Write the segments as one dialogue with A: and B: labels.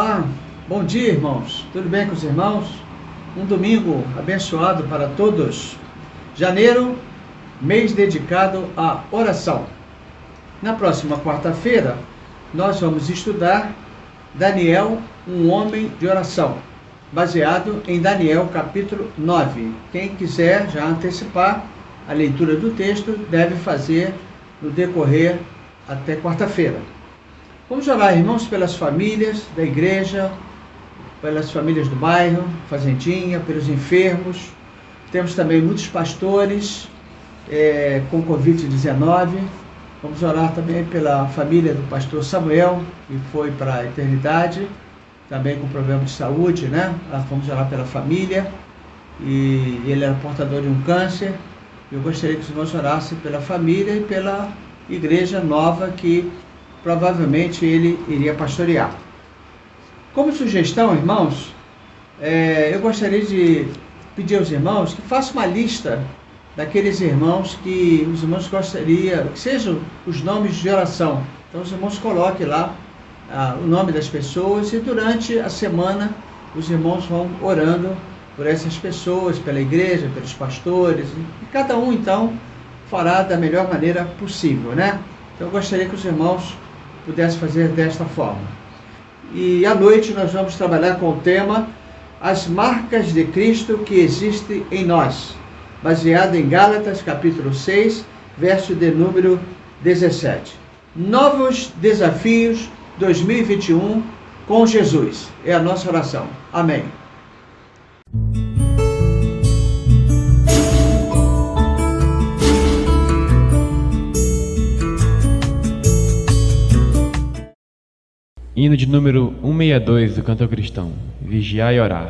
A: Olá, bom dia, irmãos. Tudo bem com os irmãos? Um domingo abençoado para todos. Janeiro, mês dedicado à oração. Na próxima quarta-feira, nós vamos estudar Daniel, um homem de oração, baseado em Daniel capítulo 9. Quem quiser já antecipar a leitura do texto deve fazer no decorrer até quarta-feira. Vamos orar, irmãos, pelas famílias da igreja, pelas famílias do bairro, Fazendinha, pelos enfermos. Temos também muitos pastores com Covid-19. Vamos orar também pela família do pastor Samuel, que foi para a eternidade, também com problema de saúde, né? Vamos orar pela família, e ele era portador de um câncer. Eu gostaria que os irmãos orassem pela família e pela igreja nova que provavelmente ele iria pastorear. Como sugestão, irmãos, eu gostaria de pedir aos irmãos que façam uma lista daqueles irmãos que os irmãos gostariam, que sejam os nomes de oração. Então os irmãos coloquem lá o nome das pessoas e durante a semana os irmãos vão orando por essas pessoas, pela igreja, pelos pastores, e cada um então fará da melhor maneira possível, né? Então eu gostaria que os irmãos pudessem fazer desta forma. E à noite nós vamos trabalhar com o tema As marcas de Cristo que existem em nós, baseado em Gálatas capítulo 6, verso de número 17. Novos desafios 2021 com Jesus. É a nossa oração. Amém.
B: Hino de número 162 do Cantor Cristão. Vigiar e orar.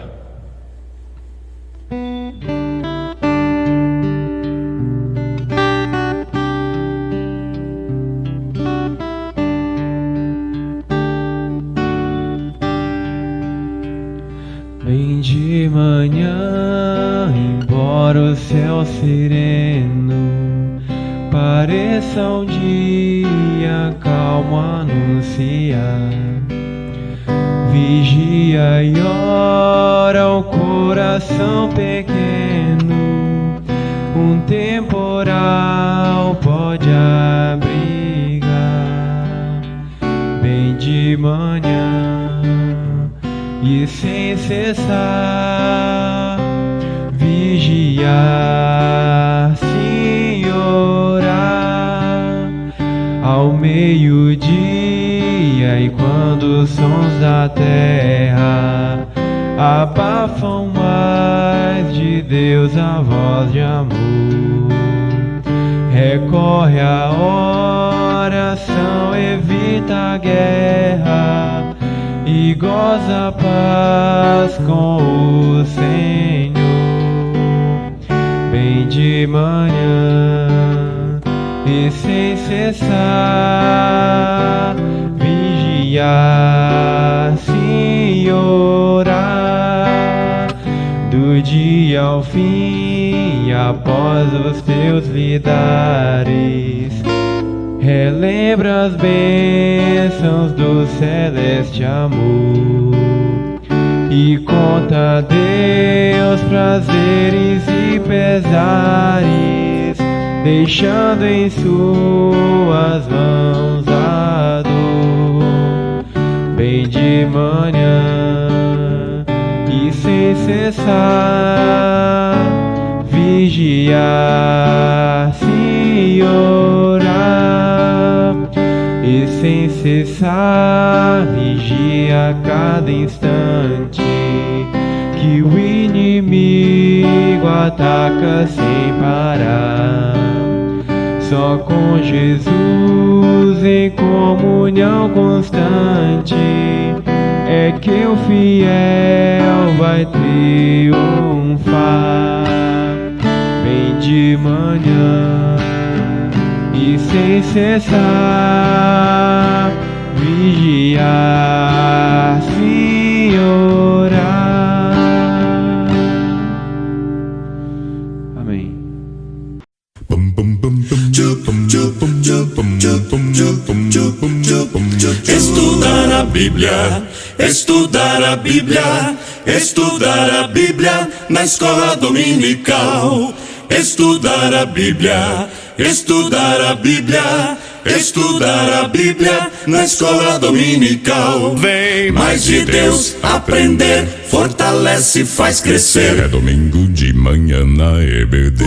C: Bem de manhã, embora o céu sereno pareça um dia calmo anunciar, vigia e ora o coração pequeno, um temporal pode abrigar. Bem de manhã e sem cessar, vigiar, sim, orar, ao meio-dia e quando os sons da terra abafam mais de Deus a voz de amor, recorre à oração, evita a guerra e goza a paz com o Senhor. Bem de manhã e sem cessar, vigiar, sim, orar, do dia ao fim, após os teus lidares, relembra as bênçãos do celeste amor e conta a Deus prazeres e pesares, deixando em suas mãos a dor. Bem de manhã e sem cessar, vigiar, sim, orar, e sem cessar, vigia a cada instante que o inimigo ataca sem parar. Só com Jesus em comunhão constante é que o fiel vai triunfar. Bem de manhã e sem cessar, vigiar, sim, orar. Amém.
D: Estudar a Bíblia estudar a Bíblia na escola dominical. Estudar a Bíblia na escola dominical. Vem mais de Deus aprender, fortalece e faz crescer. É domingo de manhã na EBD.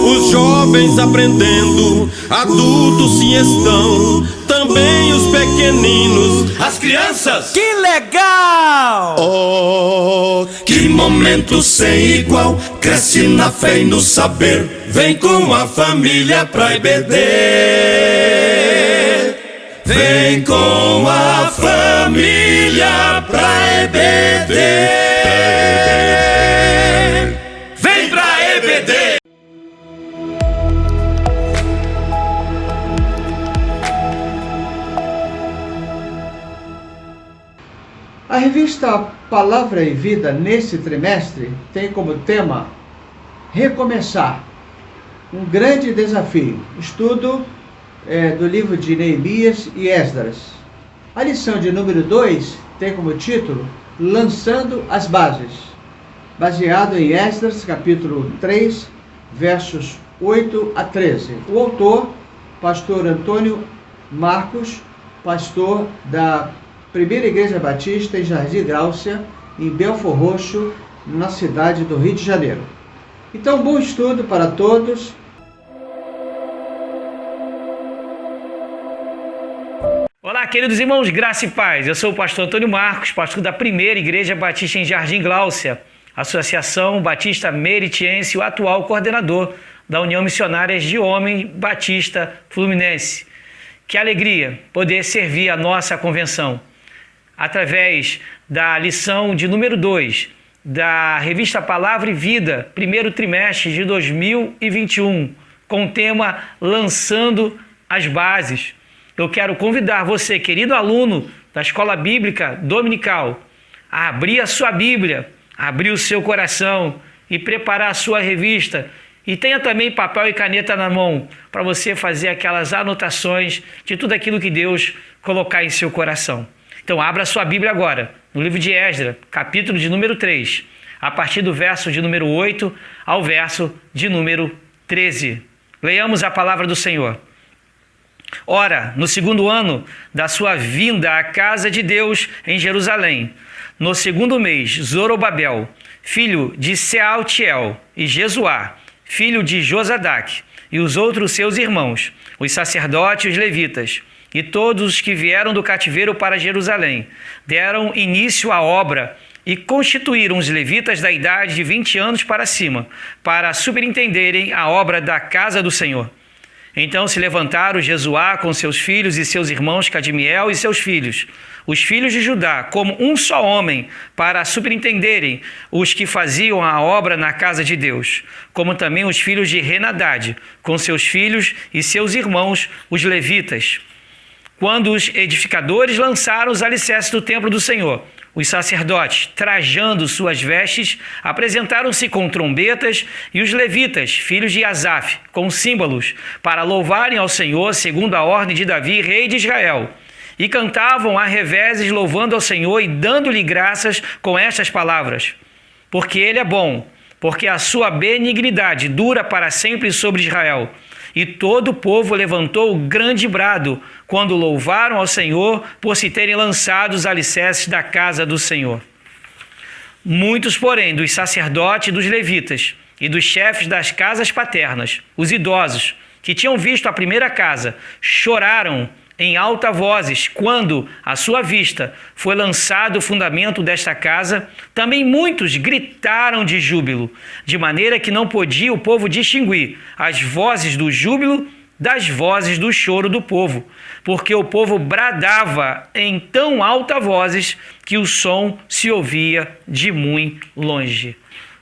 E: Os jovens aprendendo, adultos sim estão, também os pequeninos, as crianças.
F: Que legal!
D: Oh, que momento sem igual, cresce na fé e no saber, vem com a família pra EBD. Vem com a família pra EBD. Vem pra EBD.
A: A revista Palavra e Vida, nesse trimestre, tem como tema Recomeçar, um grande desafio. Estudo do livro de Neemias e Esdras. A lição de número 2 tem como título Lançando as Bases, baseado em Esdras, capítulo 3, versos 8 a 13. O autor, pastor Antônio Marcos, pastor da Primeira Igreja Batista em Jardim Gláucia, em Belford Roxo, na cidade do Rio de Janeiro. Então, bom estudo para todos.
G: Olá, queridos irmãos, graça e paz. Eu sou o pastor Antônio Marcos, pastor da Primeira Igreja Batista em Jardim Gláucia, Associação Batista Meritiense, o atual coordenador da União Missionárias de Homem Batista Fluminense. Que alegria poder servir a nossa convenção através da lição de número 2 da revista Palavra e Vida, primeiro trimestre de 2021, com o tema Lançando as Bases. Eu quero convidar você, querido aluno da Escola Bíblica Dominical, a abrir a sua Bíblia, abrir o seu coração e preparar a sua revista. E tenha também papel e caneta na mão para você fazer aquelas anotações de tudo aquilo que Deus colocar em seu coração. Então abra a sua Bíblia agora, no livro de Esdras, capítulo de número 3, a partir do verso de número 8 ao verso de número 13. Leiamos a palavra do Senhor. Ora, no segundo ano da sua vinda à casa de Deus em Jerusalém, no segundo mês, Zorobabel, filho de Sealtiel, e Jesuá, filho de Josadaque, e os outros seus irmãos, os sacerdotes e os levitas, e todos os que vieram do cativeiro para Jerusalém, deram início à obra e constituíram os levitas da idade de 20 anos para cima, para superintenderem a obra da casa do Senhor. Então se levantaram Jesuá com seus filhos e seus irmãos Cadmiel e seus filhos, os filhos de Judá, como um só homem, para superintenderem os que faziam a obra na casa de Deus, como também os filhos de Henadade, com seus filhos e seus irmãos, os levitas. Quando os edificadores lançaram os alicerces do templo do Senhor, os sacerdotes, trajando suas vestes, apresentaram-se com trombetas, e os levitas, filhos de Asaf, com símbolos, para louvarem ao Senhor segundo a ordem de Davi, rei de Israel. E cantavam a reveses, louvando ao Senhor e dando-lhe graças com estas palavras: porque ele é bom, porque a sua benignidade dura para sempre sobre Israel. E todo o povo levantou grande brado, quando louvaram ao Senhor por se terem lançado os alicerces da casa do Senhor. Muitos, porém, dos sacerdotes e dos levitas, e dos chefes das casas paternas, os idosos, que tinham visto a primeira casa, choraram em alta vozes quando, à sua vista, foi lançado o fundamento desta casa. Também muitos gritaram de júbilo, de maneira que não podia o povo distinguir as vozes do júbilo das vozes do choro do povo, porque o povo bradava em tão alta vozes que o som se ouvia de muito longe.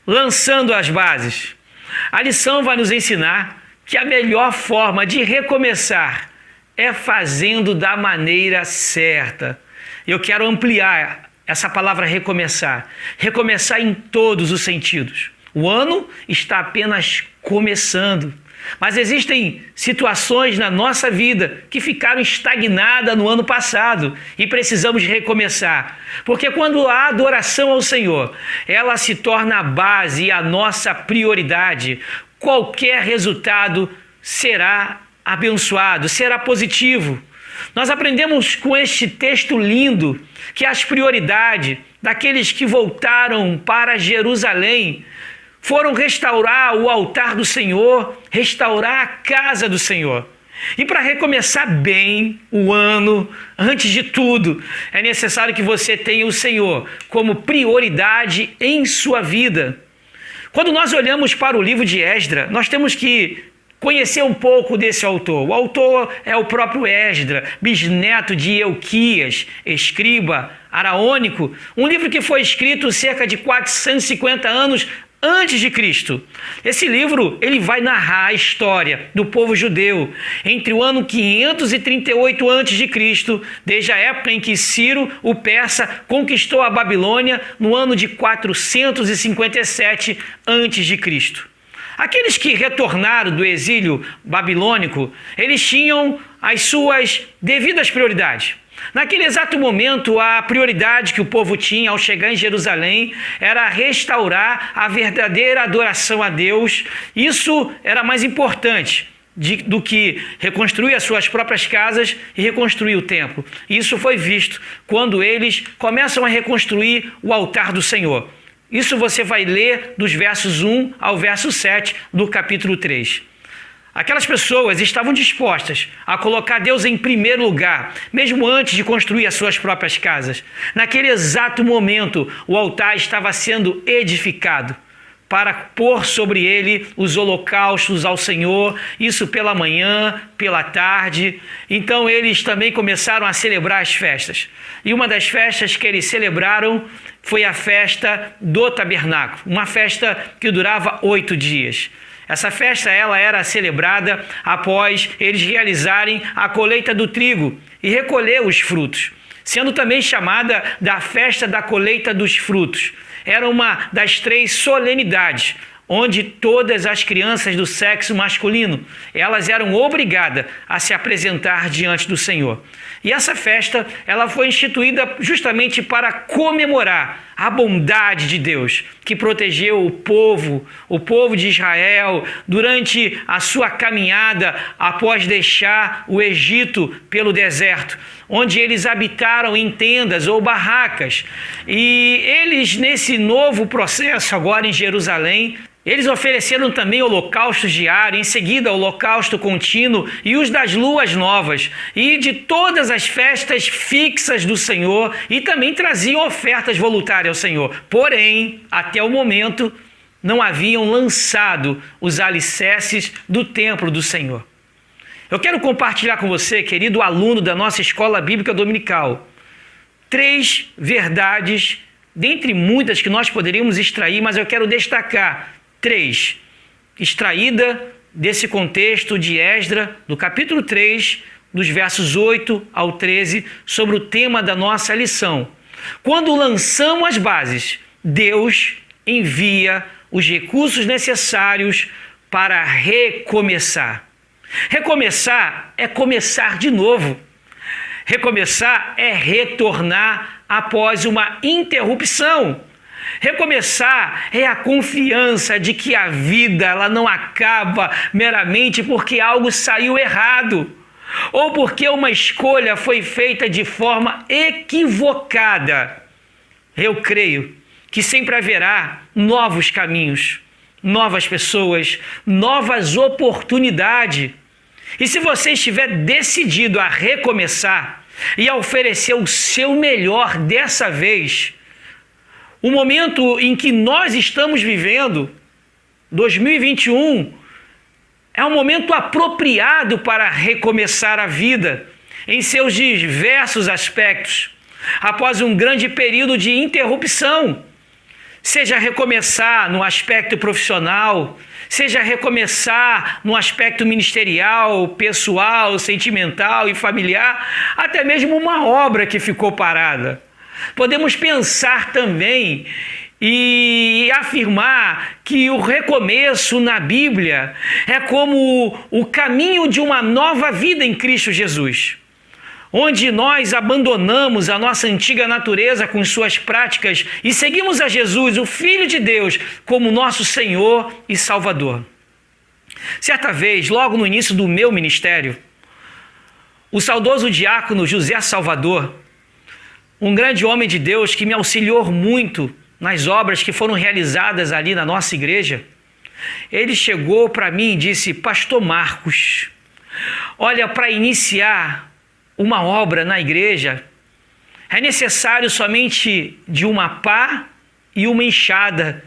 G: Lançando as bases. A lição vai nos ensinar que a melhor forma de recomeçar é fazendo da maneira certa. Eu quero ampliar essa palavra recomeçar. Recomeçar em todos os sentidos. O ano está apenas começando. Mas existem situações na nossa vida que ficaram estagnadas no ano passado e precisamos recomeçar. Porque quando a adoração ao Senhor, ela se torna a base e a nossa prioridade, qualquer resultado será abençoado, será positivo. Nós aprendemos com este texto lindo que as prioridades daqueles que voltaram para Jerusalém foram restaurar o altar do Senhor, restaurar a casa do Senhor. E para recomeçar bem o ano, antes de tudo, é necessário que você tenha o Senhor como prioridade em sua vida. Quando nós olhamos para o livro de Esdras, nós temos que conhecer um pouco desse autor. O autor é o próprio Esdras, bisneto de Euquias, escriba araônico, um livro que foi escrito cerca de 450 anos antes de Cristo. Esse livro ele vai narrar a história do povo judeu entre o ano 538 a.C., desde a época em que Ciro, o persa, conquistou a Babilônia no ano de 457 a.C. Aqueles que retornaram do exílio babilônico, eles tinham as suas devidas prioridades. Naquele exato momento, a prioridade que o povo tinha ao chegar em Jerusalém era restaurar a verdadeira adoração a Deus. Isso era mais importante do que reconstruir as suas próprias casas e reconstruir o templo. Isso foi visto quando eles começam a reconstruir o altar do Senhor. Isso você vai ler dos versos 1 ao verso 7 do capítulo 3. Aquelas pessoas estavam dispostas a colocar Deus em primeiro lugar, mesmo antes de construir as suas próprias casas. Naquele exato momento, o altar estava sendo edificado para pôr sobre ele os holocaustos ao Senhor, isso pela manhã, pela tarde. Então eles também começaram a celebrar as festas. E uma das festas que eles celebraram foi a festa do tabernáculo, uma festa que durava 8 dias. Essa festa ela era celebrada após eles realizarem a colheita do trigo e recolher os frutos, sendo também chamada da festa da colheita dos frutos. Era uma das 3 solenidades onde todas as crianças do sexo masculino, elas eram obrigadas a se apresentar diante do Senhor. E essa festa, ela foi instituída justamente para comemorar a bondade de Deus, que protegeu o povo de Israel, durante a sua caminhada após deixar o Egito pelo deserto, onde eles habitaram em tendas ou barracas. E eles, nesse novo processo agora em Jerusalém, eles ofereceram também holocaustos diários, em seguida holocausto contínuo e os das luas novas e de todas as festas fixas do Senhor, e também traziam ofertas voluntárias ao Senhor. Porém, até o momento, não haviam lançado os alicerces do templo do Senhor. Eu quero compartilhar com você, querido aluno da nossa escola bíblica dominical, 3 verdades, dentre muitas que nós poderíamos extrair, mas eu quero destacar 3, extraída desse contexto de Esdras, do capítulo 3, dos versos 8 ao 13, sobre o tema da nossa lição. Quando lançamos as bases, Deus envia os recursos necessários para recomeçar. Recomeçar é começar de novo. Recomeçar é retornar após uma interrupção. Recomeçar é a confiança de que a vida ela não acaba meramente porque algo saiu errado ou porque uma escolha foi feita de forma equivocada. Eu creio que sempre haverá novos caminhos, novas pessoas, novas oportunidades. E se você estiver decidido a recomeçar e a oferecer o seu melhor dessa vez, o momento em que nós estamos vivendo, 2021, é um momento apropriado para recomeçar a vida em seus diversos aspectos, após um grande período de interrupção. Seja recomeçar no aspecto profissional, seja recomeçar no aspecto ministerial, pessoal, sentimental e familiar, até mesmo uma obra que ficou parada. Podemos pensar também e afirmar que o recomeço na Bíblia é como o caminho de uma nova vida em Cristo Jesus, onde nós abandonamos a nossa antiga natureza com suas práticas e seguimos a Jesus, o Filho de Deus, como nosso Senhor e Salvador. Certa vez, logo no início do meu ministério, o saudoso diácono José Salvador, um grande homem de Deus que me auxiliou muito nas obras que foram realizadas ali na nossa igreja, ele chegou para mim e disse: Pastor Marcos, olha, para iniciar uma obra na igreja, é necessário somente de uma pá e uma enxada.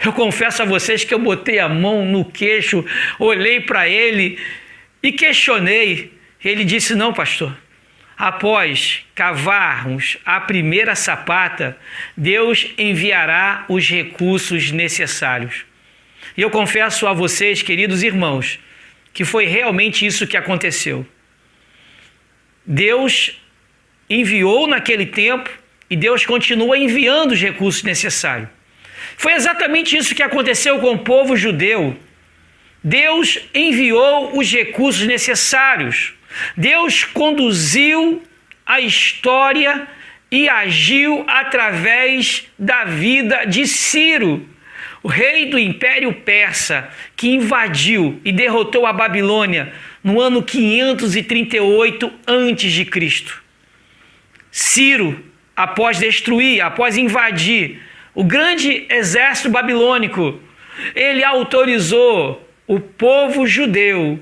G: Eu confesso a vocês que eu botei a mão no queixo, olhei para ele e questionei. Ele disse: não, pastor, após cavarmos a primeira sapata, Deus enviará os recursos necessários. E eu confesso a vocês, queridos irmãos, que foi realmente isso que aconteceu. Deus enviou naquele tempo e Deus continua enviando os recursos necessários. Foi exatamente isso que aconteceu com o povo judeu. Deus enviou os recursos necessários. Deus conduziu a história e agiu através da vida de Ciro, o rei do Império Persa, que invadiu e derrotou a Babilônia no ano 538 a.C. Ciro, após invadir o grande exército babilônico, ele autorizou o povo judeu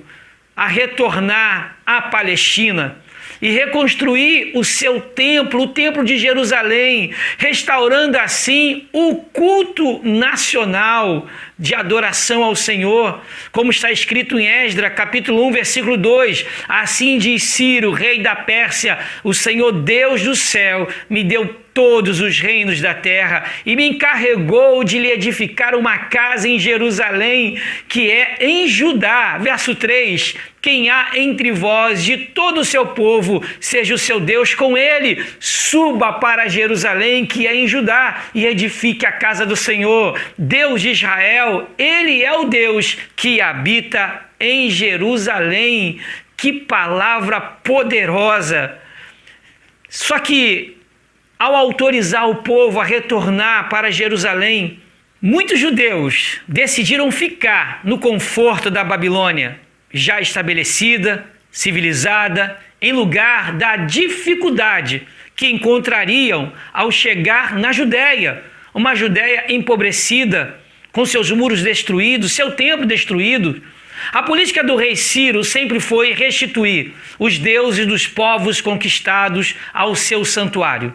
G: a retornar à Palestina e reconstruir o seu templo, o templo de Jerusalém, restaurando assim o culto nacional de adoração ao Senhor, como está escrito em Esdras, capítulo 1, versículo 2. Assim diz Ciro, rei da Pérsia: o Senhor Deus do céu me deu todos os reinos da terra e me encarregou de lhe edificar uma casa em Jerusalém, que é em Judá. Verso 3: quem há entre vós de todo o seu povo, seja o seu Deus com ele, suba para Jerusalém, que é em Judá, e edifique a casa do Senhor, Deus de Israel. Ele é o Deus que habita em Jerusalém. Que palavra poderosa! Só que, ao autorizar o povo a retornar para Jerusalém, muitos judeus decidiram ficar no conforto da Babilônia, já estabelecida, civilizada, em lugar da dificuldade que encontrariam ao chegar na Judéia, uma Judéia empobrecida, com seus muros destruídos, seu templo destruído. A política do rei Ciro sempre foi restituir os deuses dos povos conquistados ao seu santuário.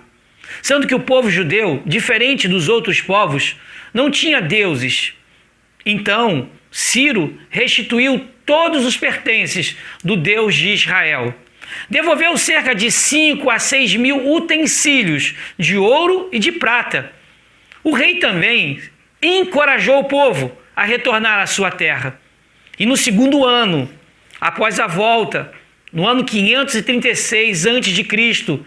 G: Sendo que o povo judeu, diferente dos outros povos, não tinha deuses. Então, Ciro restituiu todos os pertences do Deus de Israel. Devolveu cerca de 5 a 6 mil utensílios de ouro e de prata. O rei também encorajou o povo a retornar à sua terra. E no segundo ano, após a volta, no ano 536 a.C.,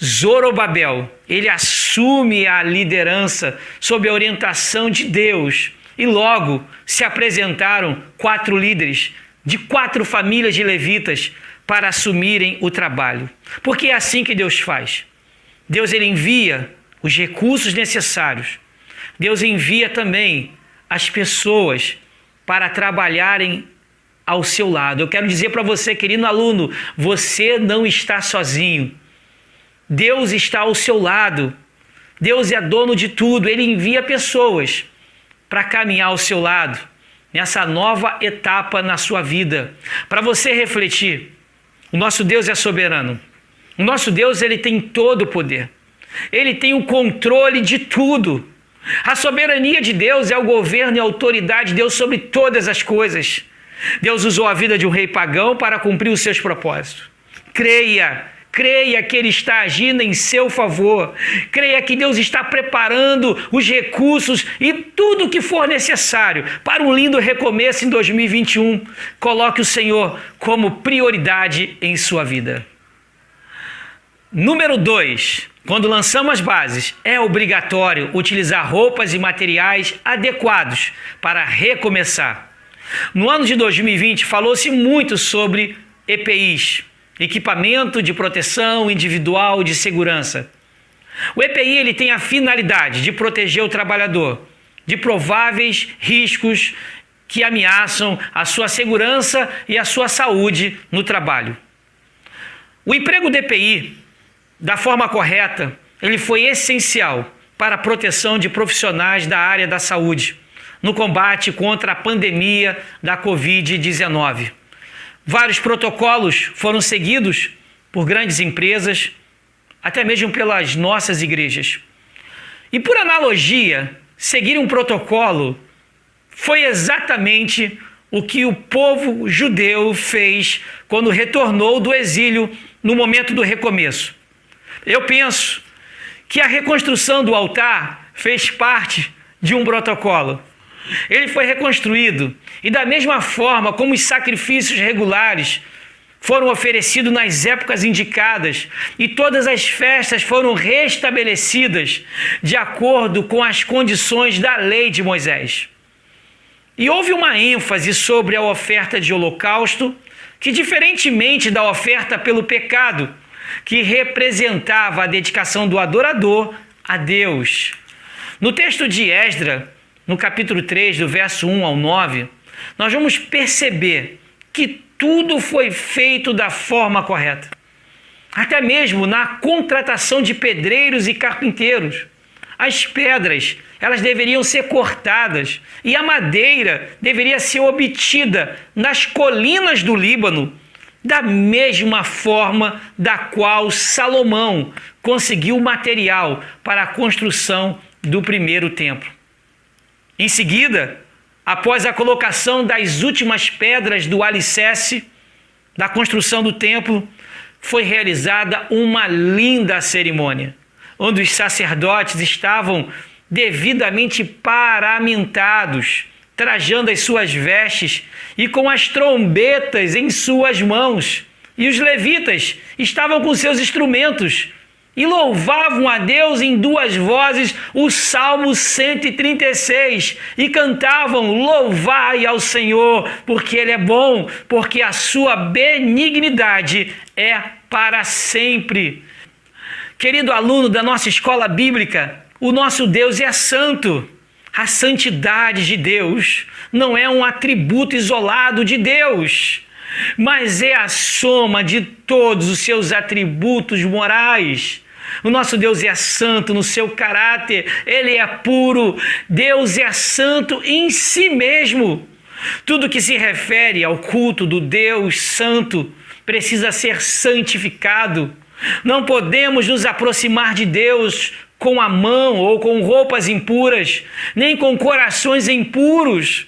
G: Zorobabel, ele assume a liderança sob a orientação de Deus. E logo se apresentaram 4 líderes de 4 famílias de levitas para assumirem o trabalho. Porque é assim que Deus faz. Deus ele envia os recursos necessários. Deus envia também as pessoas para trabalharem ao seu lado. Eu quero dizer para você, querido aluno, você não está sozinho. Deus está ao seu lado. Deus é dono de tudo. Ele envia pessoas para caminhar ao seu lado nessa nova etapa na sua vida. Para você refletir, o nosso Deus é soberano. O nosso Deus ele tem todo o poder. Ele tem o controle de tudo. A soberania de Deus é o governo e a autoridade de Deus sobre todas as coisas. Deus usou a vida de um rei pagão para cumprir os seus propósitos. Creia que Ele está agindo em seu favor. Creia que Deus está preparando os recursos e tudo o que for necessário para um lindo recomeço em 2021. Coloque o Senhor como prioridade em sua vida. Número 2. Quando lançamos as bases, é obrigatório utilizar roupas e materiais adequados para recomeçar. No ano de 2020, falou-se muito sobre EPIs, equipamento de proteção individual de segurança. O EPI ele tem a finalidade de proteger o trabalhador de prováveis riscos que ameaçam a sua segurança e a sua saúde no trabalho. O emprego do EPI, da forma correta, ele foi essencial para a proteção de profissionais da área da saúde no combate contra a pandemia da Covid-19. Vários protocolos foram seguidos por grandes empresas, até mesmo pelas nossas igrejas. E por analogia, seguir um protocolo foi exatamente o que o povo judeu fez quando retornou do exílio no momento do recomeço. Eu penso que a reconstrução do altar fez parte de um protocolo. Ele foi reconstruído e da mesma forma como os sacrifícios regulares foram oferecidos nas épocas indicadas e todas as festas foram restabelecidas de acordo com as condições da lei de Moisés. E houve uma ênfase sobre a oferta de holocausto que, diferentemente da oferta pelo pecado, que representava a dedicação do adorador a Deus. No texto de Esdras, no capítulo 3, do verso 1 ao 9, nós vamos perceber que tudo foi feito da forma correta. Até mesmo na contratação de pedreiros e carpinteiros. As pedras, elas deveriam ser cortadas e a madeira deveria ser obtida nas colinas do Líbano, da mesma forma da qual Salomão conseguiu material para a construção do primeiro templo. Em seguida, após a colocação das últimas pedras do alicerce da construção do templo, foi realizada uma linda cerimônia, onde os sacerdotes estavam devidamente paramentados, trajando as suas vestes e com as trombetas em suas mãos. E os levitas estavam com seus instrumentos e louvavam a Deus em duas vozes o Salmo 136 e cantavam: louvai ao Senhor, porque Ele é bom, porque a sua benignidade é para sempre. Querido aluno da nossa escola bíblica, o nosso Deus é santo. A santidade de Deus não é um atributo isolado de Deus, mas é a soma de todos os seus atributos morais. O nosso Deus é santo no seu caráter, Ele é puro. Deus é santo em si mesmo. Tudo que se refere ao culto do Deus santo precisa ser santificado. Não podemos nos aproximar de Deus com a mão ou com roupas impuras, nem com corações impuros.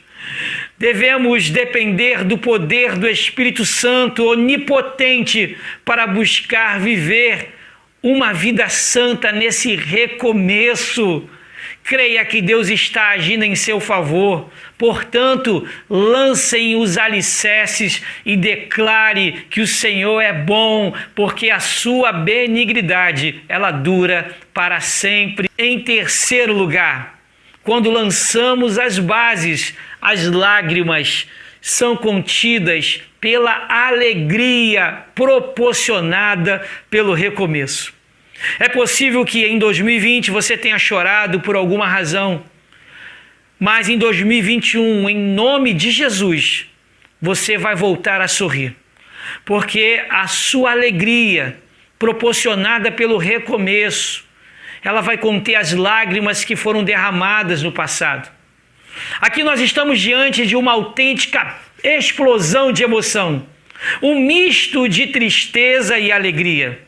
G: Devemos depender do poder do Espírito Santo onipotente para buscar viver uma vida santa nesse recomeço. Creia que Deus está agindo em seu favor. Portanto, lancem os alicerces e declare que o Senhor é bom, porque a sua benignidade, ela dura para sempre. Em terceiro lugar, quando lançamos as bases, as lágrimas são contidas pela alegria proporcionada pelo recomeço. É possível que em 2020 você tenha chorado por alguma razão, mas em 2021, em nome de Jesus, você vai voltar a sorrir, porque a sua alegria proporcionada pelo recomeço, ela vai conter as lágrimas que foram derramadas no passado. Aqui nós estamos diante de uma autêntica explosão de emoção, um misto de tristeza e alegria.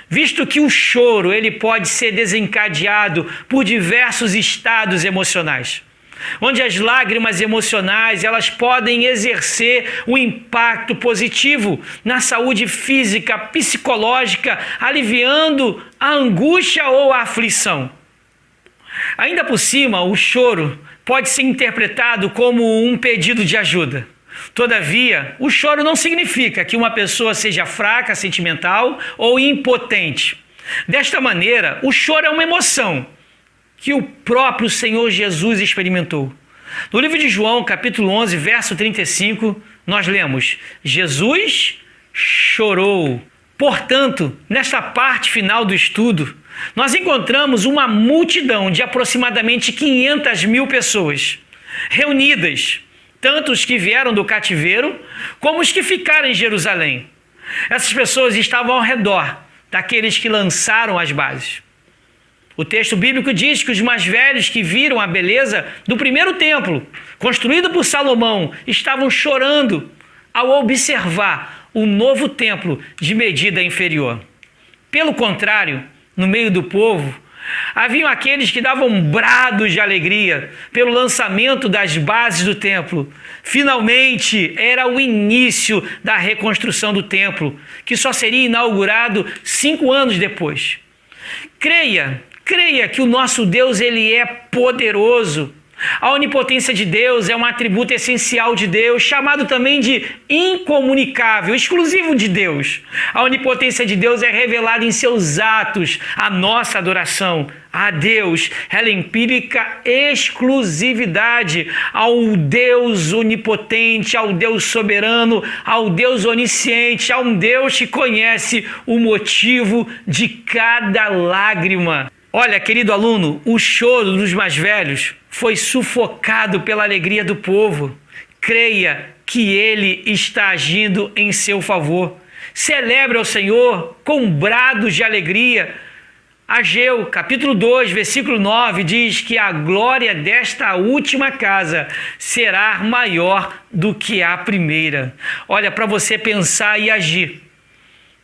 G: Visto que o choro ele pode ser desencadeado por diversos estados emocionais, onde as lágrimas emocionais elas podem exercer um impacto positivo na saúde física, psicológica, aliviando a angústia ou a aflição. Ainda por cima, o choro pode ser interpretado como um pedido de ajuda. Todavia, o choro não significa que uma pessoa seja fraca, sentimental ou impotente. Desta maneira, o choro é uma emoção que o próprio Senhor Jesus experimentou. No livro de João, capítulo 11, verso 35, nós lemos: Jesus chorou. Portanto, nesta parte final do estudo, nós encontramos uma multidão de aproximadamente 500 mil pessoas reunidas, tanto os que vieram do cativeiro, como os que ficaram em Jerusalém. Essas pessoas estavam ao redor daqueles que lançaram as bases. O texto bíblico diz que os mais velhos que viram a beleza do primeiro templo, construído por Salomão, estavam chorando ao observar o novo templo de medida inferior. Pelo contrário, no meio do povo, haviam aqueles que davam brados de alegria pelo lançamento das bases do templo. Finalmente, era o início da reconstrução do templo, que só seria inaugurado 5 anos depois. Creia que o nosso Deus, ele é poderoso. A onipotência de Deus é um atributo essencial de Deus, chamado também de incomunicável, exclusivo de Deus. A onipotência de Deus é revelada em seus atos. A nossa adoração a Deus, ela implica exclusividade ao Deus onipotente, ao Deus soberano, ao Deus onisciente, a um Deus que conhece o motivo de cada lágrima. Olha, querido aluno, o choro dos mais velhos foi sufocado pela alegria do povo. Creia que Ele está agindo em seu favor. Celebre ao Senhor com brados de alegria. Ageu, capítulo 2, versículo 9, diz que a glória desta última casa será maior do que a primeira. Olha, para você pensar e agir.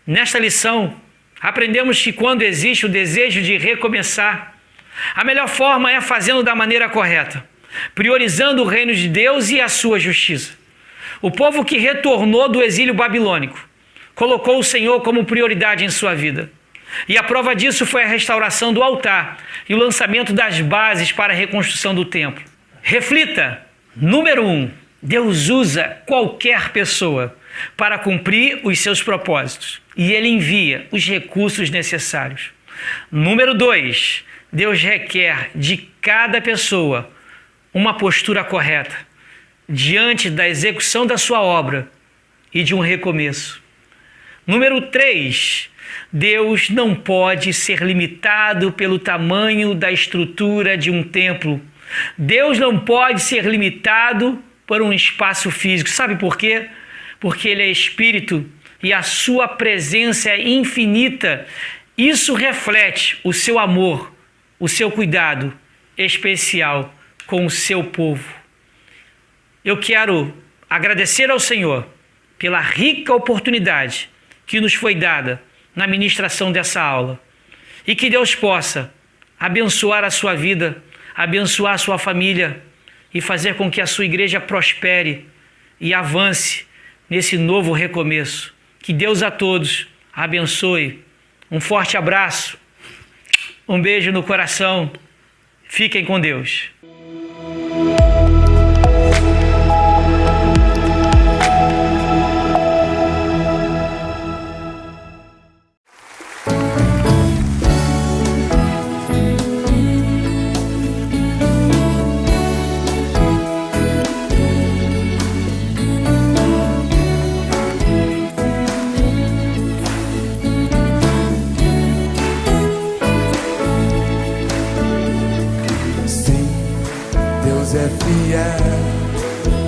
G: Nesta lição, aprendemos que quando existe o desejo de recomeçar, a melhor forma é fazendo da maneira correta, priorizando o reino de Deus e a sua justiça. O povo que retornou do exílio babilônico colocou o Senhor como prioridade em sua vida. E a prova disso foi a restauração do altar e o lançamento das bases para a reconstrução do templo. Reflita. Número 1. Deus usa qualquer pessoa para cumprir os seus propósitos e Ele envia os recursos necessários. Número 2. Deus requer de cada pessoa uma postura correta diante da execução da sua obra e de um recomeço. Número 3. Deus não pode ser limitado pelo tamanho da estrutura de um templo. Deus não pode ser limitado por um espaço físico. Sabe por quê? Porque Ele é Espírito e a sua presença é infinita. Isso reflete o seu amor, o seu cuidado especial com o seu povo. Eu quero agradecer ao Senhor pela rica oportunidade que nos foi dada na ministração dessa aula. E que Deus possa abençoar a sua vida, abençoar a sua família e fazer com que a sua igreja prospere e avance nesse novo recomeço. Que Deus a todos abençoe. Um forte abraço, um beijo no coração. Fiquem com Deus.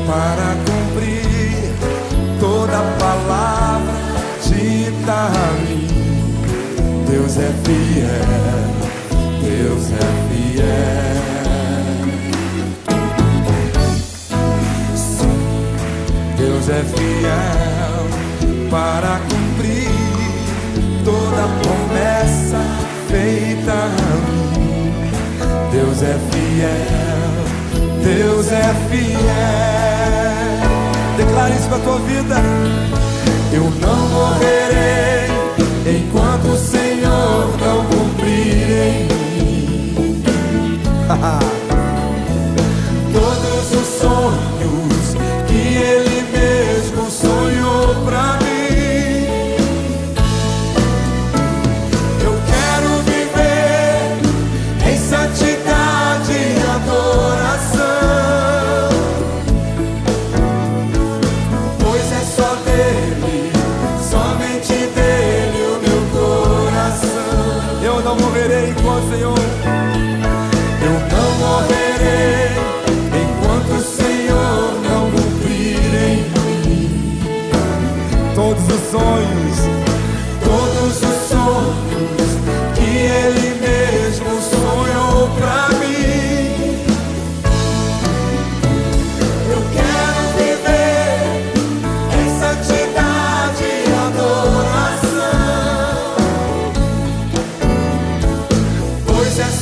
H: Para cumprir toda palavra dita a mim. Deus é fiel, Deus é fiel. Sim, Deus é fiel para cumprir toda promessa feita a mim. Deus é fiel, Deus é fiel. Declare isso para a tua vida. Eu não morrerei enquanto o Senhor não cumprir em mim todos os sonhos que Ele mesmo sonhou para mim. Eu quero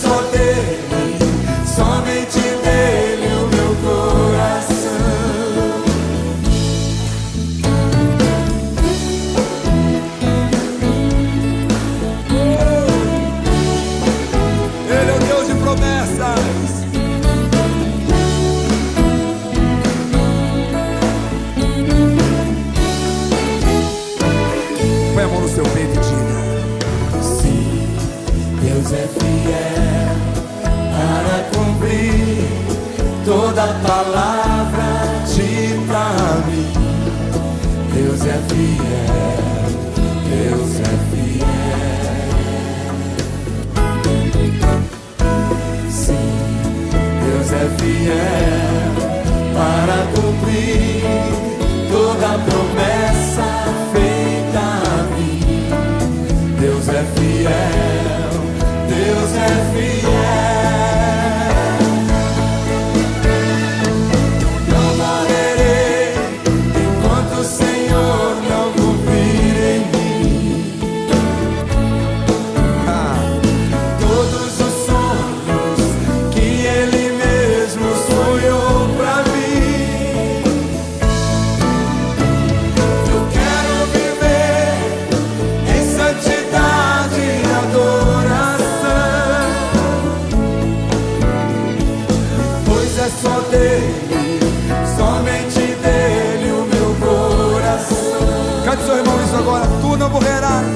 H: só dele, somente dele o meu coração. Ele é o Deus de promessas. Põe a mão no seu peito e diga: sim, Deus é fiel para cumprir toda palavra dita a mim. Deus é fiel, Deus é fiel. Sim, Deus é fiel para cumprir toda promessa feita a mim. Deus é fiel, Deus é fiel. Não morrerei enquanto o Senhor não cumprir em mim todos os sonhos que Ele mesmo sonhou pra mim. Eu quero viver em santidade e adoração, pois é só dele, somente dele o meu coração. Cante seu irmão isso agora. Tu não morrerás